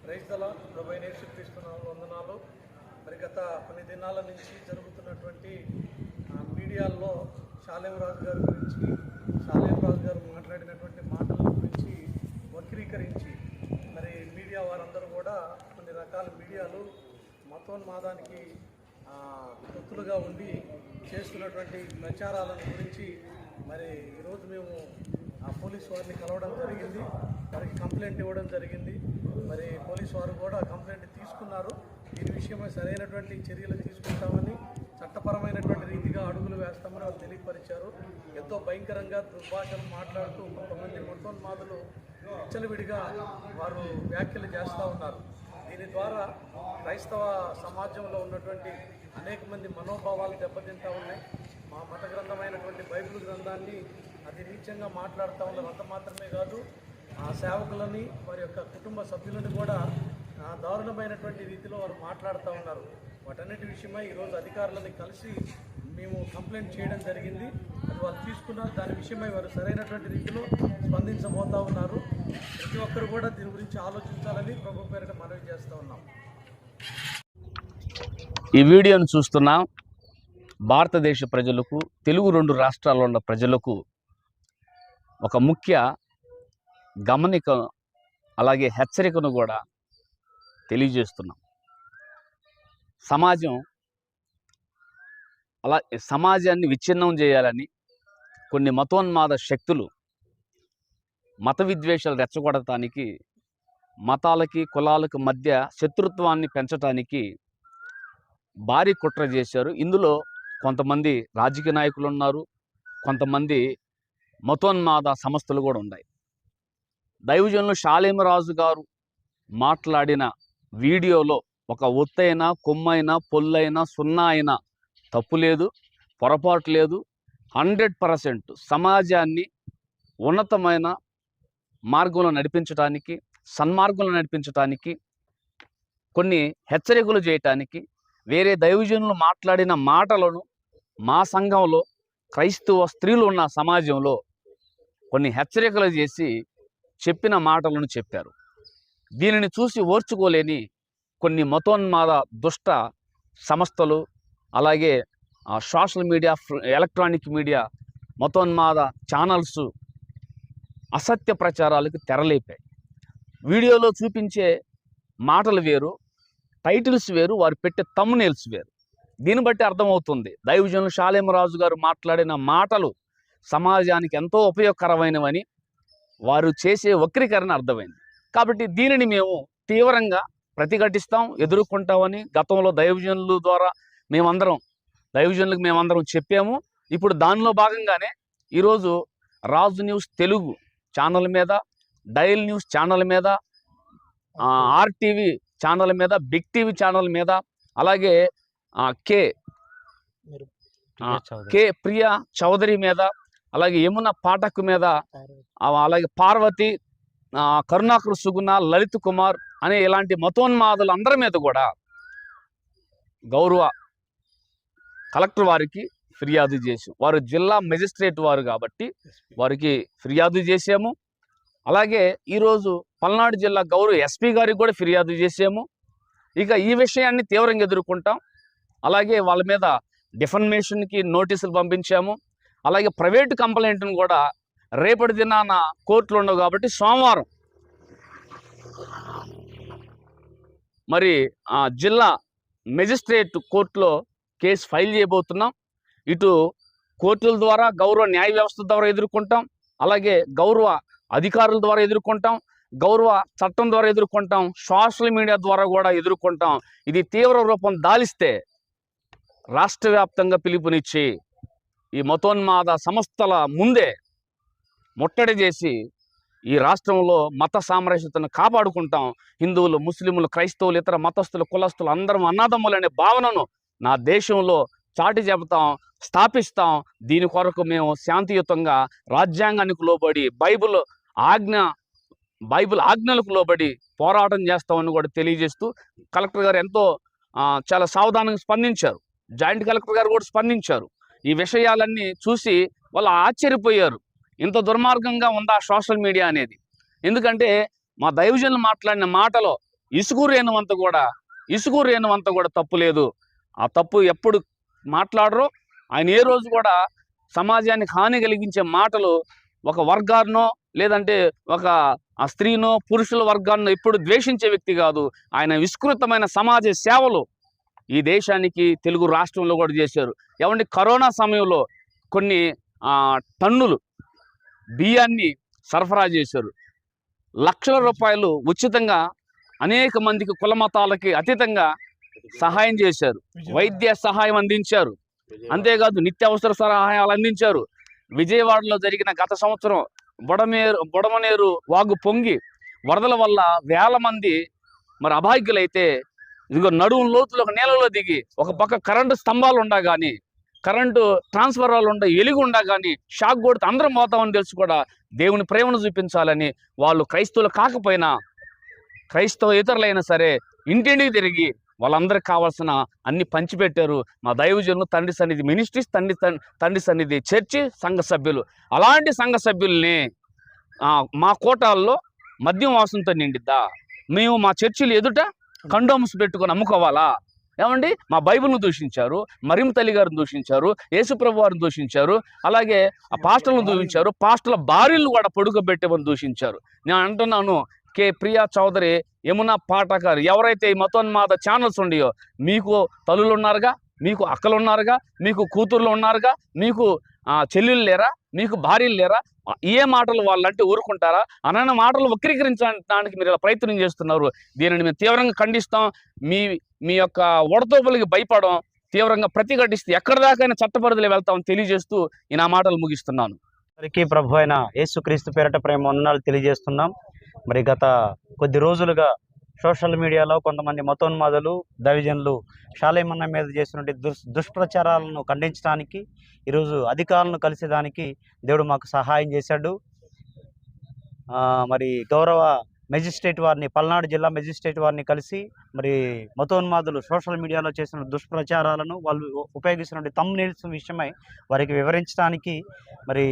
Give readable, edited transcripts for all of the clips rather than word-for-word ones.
Praise the lord. ప్రభువైన యేసుక్రీస్తు నామములో వందనాలు. మరి గత కొన్ని దినాల నుంచి జరుగుతున్నటువంటి మీడియాల్లో షాలేం రాజు గారి గురించి, షాలేం రాజు గారు మాట్లాడినటువంటి మాటల గురించి వక్రీకరించి మరి మీడియా వారందరూ కూడా కొన్ని రకాల మీడియాలు మతోన్మాదానికి తొత్తులుగా ఉండి చేస్తున్నటువంటి ప్రచారాలను గురించి మరి ఈరోజు మేము పోలీసు వారిని కలవడం జరిగింది. వారికి కంప్లైంట్ ఇవ్వడం జరిగింది. మరి పోలీసు వారు కూడా కంప్లైంట్ తీసుకున్నారు. దీని విషయమై సరైనటువంటి చర్యలు తీసుకుంటామని, చట్టపరమైనటువంటి రీతిగా అడుగులు వేస్తామని వాళ్ళు తెలియపరిచారు. ఎంతో భయంకరంగా దుర్భాషలు మాట్లాడుతూ కొంతమంది మతోన్మాదులు విచ్చలవిడిగా వారు వ్యాఖ్యలు చేస్తూ ఉన్నారు. దీని ద్వారా క్రైస్తవ సమాజంలో ఉన్నటువంటి అనేక మంది మనోభావాలు దెబ్బతింటూ ఉన్నాయి. మా మత గ్రంథమైనటువంటి బైబిల్ గ్రంథాన్ని అతి నీచంగా మాట్లాడుతూ ఉన్నారు. అంత మాత్రమే కాదు, ఆ సేవకులని వారి యొక్క కుటుంబ సభ్యులను కూడా దారుణమైనటువంటి రీతిలో వారు మాట్లాడుతూ ఉన్నారు. వాటన్నిటి విషయమై ఈరోజు అధికారులని కలిసి మేము కంప్లైంట్ చేయడం జరిగింది. అది వాళ్ళు తీసుకున్నారు. దాని విషయమై వారు సరైనటువంటి రీతిలో స్పందించబోతూ ఉన్నారు. ప్రతి ఒక్కరు కూడా దీని గురించి ఆలోచించాలని ప్రభు పేరిట మనవి చేస్తూ ఉన్నాం. ఈ వీడియోను చూస్తున్న భారతదేశ ప్రజలకు, తెలుగు 2 రాష్ట్రాల్లో ఉన్న ప్రజలకు ఒక ముఖ్య గమనిక అలాగే హెచ్చరికను కూడా తెలియజేస్తున్నాం. సమాజాన్ని విచ్ఛిన్నం చేయాలని కొన్ని మతోన్మాద శక్తులు మత విద్వేషాలు రెచ్చగొడటానికి, మతాలకి కులాలకు మధ్య శత్రుత్వాన్ని పెంచడానికి భారీ కుట్ర చేశారు. ఇందులో కొంతమంది రాజకీయ నాయకులు ఉన్నారు, కొంతమంది మతోన్మాద సంస్థలు కూడా ఉన్నాయి. దైవజనులు షాలేం రాజు గారు మాట్లాడిన వీడియోలో ఒక ఒత్తైనా, కొమ్మైనా, పొల్లైనా, సున్నా అయినా తప్పు లేదు, పొరపాటు లేదు. 100% సమాజాన్ని ఉన్నతమైన మార్గంలో నడిపించడానికి, సన్మార్గంలో నడిపించడానికి, కొన్ని హెచ్చరికలు చేయటానికి, వేరే దైవజనులు మాట్లాడిన మాటలను మా సంఘంలో క్రైస్తవ స్త్రీలు ఉన్న సమాజంలో కొన్ని హెచ్చరికలు చేసి చెప్పిన మాటలను చెప్పారు. దీనిని చూసి ఓర్చుకోలేని కొన్ని మతోన్మాద దుష్ట సంస్థలు, అలాగే సోషల్ మీడియా, ఎలక్ట్రానిక్ మీడియా, మతోన్మాద ఛానల్స్ అసత్య ప్రచారాలకు తెరలేపాయి. వీడియోలో చూపించే మాటలు వేరు, టైటిల్స్ వేరు, వారు పెట్టే థంబ్నెయిల్స్ వేరు. దీన్ని బట్టి అర్థమవుతుంది దైవజనులు షాలేం రాజు గారు మాట్లాడిన మాటలు సమాజానికి ఎంతో ఉపయోగకరమైనవని, వారు చేసే వక్రీకరణ అర్థమైంది. కాబట్టి దీనిని మేము తీవ్రంగా ప్రతిఘటిస్తాం, ఎదుర్కొంటామని గతంలో దైవజనులకు మేమందరం చెప్పాము. ఇప్పుడు దానిలో భాగంగానే ఈరోజు రాజు న్యూస్ తెలుగు ఛానల్ మీద, డైల్ న్యూస్ ఛానల్ మీద, ఆర్టీవీ ఛానల్ మీద, బిగ్ టీవీ ఛానల్ మీద, అలాగే కే ప్రియా చౌదరి మీద, అలాగే యమున పాఠక్ మీద, అలాగే పార్వతి, కరుణాకర్ సుగుణ, లలిత్ కుమార్ అనే ఇలాంటి మతోన్మాదులు అందరి మీద కూడా గౌరవ కలెక్టర్ వారికి ఫిర్యాదు చేసాం. వారు జిల్లా మెజిస్ట్రేట్ వారు కాబట్టి వారికి ఫిర్యాదు చేసాము. అలాగే ఈరోజు పల్నాడు జిల్లా గౌరవ ఎస్పీ గారికి కూడా ఫిర్యాదు చేసాము. ఇక ఈ విషయాన్ని తీవ్రంగా ఎదుర్కొంటాం. అలాగే వాళ్ళ మీద డిఫర్మేషన్కి నోటీసులు పంపించాము. అలాగే ప్రైవేటు కంప్లైంట్ను కూడా రేపటి దినాన కోర్టులు ఉండవు కాబట్టి సోమవారం మరి జిల్లా మెజిస్ట్రేట్ కోర్టులో కేసు ఫైల్ చేయబోతున్నాం. ఇటు కోర్టుల ద్వారా, గౌరవ న్యాయ వ్యవస్థ ద్వారా ఎదుర్కొంటాం, అలాగే గౌరవ అధికారుల ద్వారా ఎదుర్కొంటాం, గౌరవ చట్టం ద్వారా ఎదుర్కొంటాం, సోషల్ మీడియా ద్వారా కూడా ఎదుర్కొంటాం. ఇది తీవ్ర రూపం దాలిస్తే రాష్ట్ర వ్యాప్తంగా పిలుపునిచ్చి ఈ మతోన్మాద సంస్థల ముందే ముట్టడి చేసి ఈ రాష్ట్రంలో మత సామరస్యతను కాపాడుకుంటాం. హిందువులు, ముస్లింలు, క్రైస్తవులు, ఇతర మతస్థులు, కులస్తులు అందరం అన్నదమ్ములు అనే భావనను నా దేశంలో చాటి చెబుతాం, స్థాపిస్తాం. దీని కొరకు మేము శాంతియుతంగా రాజ్యాంగానికి లోబడి, బైబిల్ ఆజ్ఞలకు లోబడి పోరాటం చేస్తామని కూడా తెలియజేస్తూ కలెక్టర్ గారు చాలా సావధానంగా స్పందించారు. జాయింట్ కలెక్టర్ గారు కూడా స్పందించారు. ఈ విషయాలన్నీ చూసి వాళ్ళు ఆశ్చర్యపోయారు. ఇంత దుర్మార్గంగా ఉందా సోషల్ మీడియా అనేది. ఎందుకంటే మా దైవజనులు మాట్లాడిన మాటలో ఇసుగు రేణువంత కూడా తప్పు లేదు. ఆ తప్పు ఎప్పుడు మాట్లాడరో ఆయన ఏ రోజు కూడా సమాజానికి హాని కలిగించే మాటలు ఒక వర్గాన్నో లేదంటే ఒక ఆ స్త్రీనో పురుషుల వర్గాన్నో ఎప్పుడు ద్వేషించే వ్యక్తి కాదు. ఆయన విస్తృతమైన సమాజ సేవలు ఈ దేశానికి తెలుగు రాష్ట్రంలో కూడా చేశారు. ఏమంటే కరోనా సమయంలో కొన్ని టన్నులు బియ్యాన్ని సరఫరా చేశారు. లక్షల రూపాయలు ఉచితంగా అనేక మందికి కుల మతాలకి అతీతంగా సహాయం చేశారు. వైద్య సహాయం అందించారు. అంతేకాదు నిత్యావసర సహాయాలు అందించారు. విజయవాడలో జరిగిన గత సంవత్సరం బొడమనేరు వాగు పొంగి వరదల వల్ల వేల మంది మరి అభాగ్యులైతే ఇదిగో నడుము లోతులో ఒక నీళ్ళలో దిగి ఒక పక్క కరెంటు స్తంభాలు ఉండా కానీ కరెంటు ట్రాన్స్ఫార్మర్లు ఉండ ఎలుగు ఉండా కానీ షాక్ కొడితే అందరం పోతామని తెలిసి కూడా దేవుని ప్రేమను చూపించాలని వాళ్ళు క్రైస్తవులు కాకపోయినా క్రైస్తవేతరులైనా సరే ఇంటింటికి తిరిగి వాళ్ళందరికి కావాల్సిన అన్ని పంచిపెట్టారు. మా దైవజనులు తండ్రి సన్నిధి మినిస్ట్రీస్, తండ్రి సన్నిధి చర్చి సంఘ సభ్యులు, అలాంటి సంఘ సభ్యుల్ని మా కోటాల్లో మద్యం వాసనతో నిండిద్దా? మేము మా చర్చిలు ఎదుట కండోమ్స్ పెట్టుకొని అమ్ముకోవాలా? ఏమండి, మా బైబిల్ను దూషించారు, మరియమ్మ తల్లి గారిని దూషించారు, యేసుప్రభు వారిని దూషించారు, అలాగే ఆ పాస్టర్లను దూషించారు, పాస్టర్ల భార్యలు కూడా పడుకోబెట్టేమని దూషించారు. నేను అంటున్నాను, కే ప్రియా చౌదరి, యమునా పాటకర్, ఎవరైతే ఈ మతోన్మాద ఛానల్స్ ఉండయో, మీకు తల్లులు ఉన్నారుగా, మీకు అక్కలు ఉన్నారుగా, మీకు కూతుర్లు ఉన్నారుగా, మీకు చెల్లెళ్ళు లేరా, మీకు భార్యలు లేరా? ఏ మాటలు వాళ్ళంటే ఊరుకుంటారా? అనన్న మాటలు వక్రీకరించడానికి మీరు ఇలా ప్రయత్నం చేస్తున్నారు. దీనిని మేము తీవ్రంగా ఖండిస్తాం. మీ యొక్క ఒడతోపులకి భయపడం, తీవ్రంగా ప్రతిఘటిస్తే ఎక్కడి దాకైనా చట్టపరిధిలో వెళ్తామని తెలియజేస్తూ ఈ నా మాటలు ముగిస్తున్నాను. అందరికీ ప్రభు అయిన యేసుక్రీస్తు పేరట ప్రేమ వందనాలు తెలియజేస్తున్నాం. మరి గత కొద్ది రోజులుగా సోషల్ మీడియాలో కొంతమంది మతోన్మాదులు, దైవజనులు షాలేమన్న మీద చేసినటువంటి దుష్ప్రచారాలను ఖండించడానికి ఈరోజు అధికారులను కలిసేదానికి దేవుడు మాకు సహాయం చేశాడు. మరి గౌరవ మెజిస్ట్రేట్ వారిని, పల్నాడు జిల్లా మెజిస్ట్రేట్ వారిని కలిసి మరి మతోన్మాదులు సోషల్ మీడియాలో చేసిన దుష్ప్రచారాలను, వాళ్ళు ఉపయోగిస్తున్న థంబ్నెయిల్స్ విషయమై వారికి వివరించడానికి మరి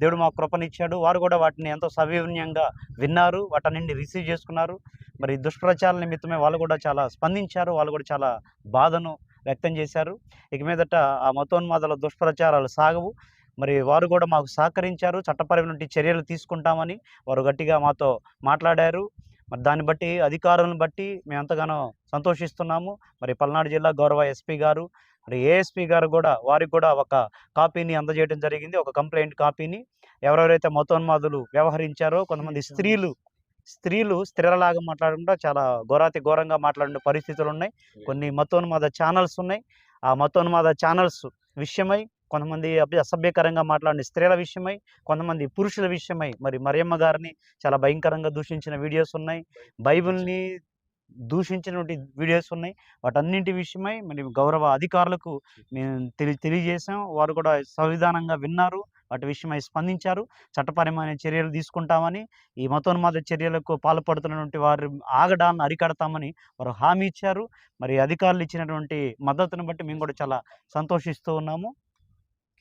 దేవుడు మాకు కృపనిచ్చాడు. వారు కూడా వాటిని ఎంతో సవినయంగా విన్నారు, వాటన్నింటిని రిసీవ్ చేసుకున్నారు. మరి దుష్ప్రచారాల నిమిత్తమే వాళ్ళు కూడా చాలా స్పందించారు, వాళ్ళు కూడా చాలా బాధను వ్యక్తం చేశారు. ఇక మీదట ఆ మతోన్మాదుల దుష్ప్రచారాలు సాగవు. మరి వారు కూడా మాకు సహకరించారు, చట్టపరమైన చర్యలు తీసుకుంటామని వారు గట్టిగా మాతో మాట్లాడారు. మరి దాన్ని బట్టి, అధికారులను బట్టి మేము ఎంతగానో సంతోషిస్తున్నాము. మరి పల్నాడు జిల్లా గౌరవ ఎస్పీ గారు, మరి ఏఎస్పీ గారు కూడా వారికి కూడా ఒక కాపీని అందజేయడం జరిగింది, ఒక కంప్లైంట్ కాపీని. ఎవరెవరైతే మతోన్మాదులు వ్యవహరించారో, కొంతమంది స్త్రీలలాగా మాట్లాడకుండా చాలా ఘోరంగా మాట్లాడే పరిస్థితులు ఉన్నాయి. కొన్ని మతోన్మాద ఛానల్స్ ఉన్నాయి. ఆ మతోన్మాద ఛానల్స్ విషయమై కొంతమంది అసభ్యకరంగా మాట్లాడిన స్త్రీల విషయమై, కొంతమంది పురుషుల విషయమై మరి మరియమ్మ గారిని చాలా భయంకరంగా దూషించిన వీడియోస్ ఉన్నాయి, బైబిల్ని దూషించినటువంటి వీడియోస్ ఉన్నాయి. వాటన్నింటి విషయమై మరి గౌరవ అధికారులకు మేము తెలియజేసాం. వారు కూడా సంవిధానంగా విన్నారు, వాటి విషయమై స్పందించారు. చట్టపరమైన చర్యలు తీసుకుంటామని, ఈ మతోన్మాద చర్యలకు పాల్పడుతున్నటువంటి వారు ఆగడాన్ని అరికడతామని వారు హామీ ఇచ్చారు. మరి అధికారులు ఇచ్చినటువంటి మద్దతును బట్టి మేము కూడా చాలా సంతోషిస్తూ ఉన్నాము.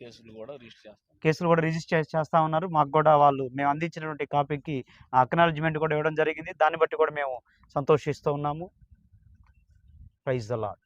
కేసులు కూడా రిజిస్టర్ చేస్తా ఉన్నారు. మాకు కూడా మేము అందించినటువంటి కాపీకి అక్నాలెడ్జ్మెంట్ కూడా ఇవ్వడం జరిగింది. దాన్ని బట్టి కూడా మేము సంతోషిస్తూ ఉన్నాము. Praise the lord.